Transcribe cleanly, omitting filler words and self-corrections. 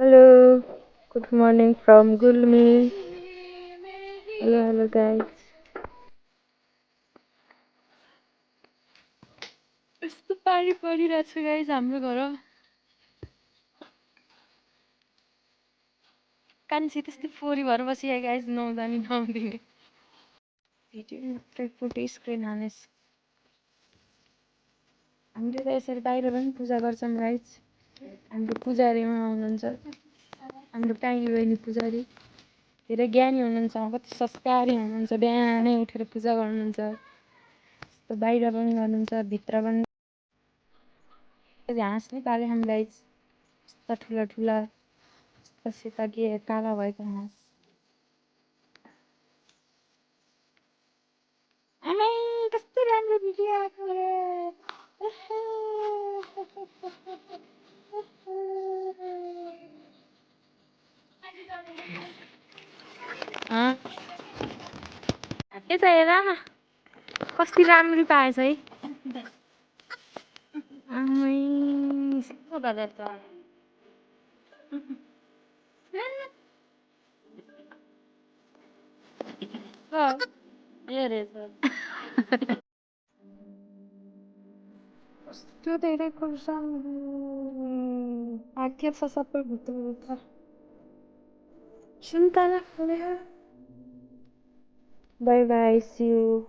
Hello, good morning from Gulmi. Hello guys. यस्तो पानी परिरहेछ गाइस हाम्रो घर कान्छी त्यस्तै फोरी भएर बसिया गाइस नुहाउँदा नि नुहाउँदिने भिडियो फुटे स्क्रिन हानेस हामीले त यसरी बाहिर पनि पूजा गर्छौँ गाइस हाम्रो पुजारीमा हुनुहुन्छ हाम्रो टाइनी बहिनी पुजारी धेरै ज्ञानी हुनुहुन्छ कति संस्कारी हुनुहुन्छ बिहानै उठेर पूजा गर्नुहुन्छ यस्तो बाहिर पनि गर्नुहुन्छ भित्र पनि हाँस नि पाले हामी गाइस यस्ता ठुला ठुला सेता के काला भएको हाँस आमै कस्तो राम्रो भिडियो आएको रे यता हेर कति राम्ररी पाएछ है आमै कस्तो धेरै खुर्सानी आके छ सबै भित्र सुन्तला फुल्यो Bye bye. See you.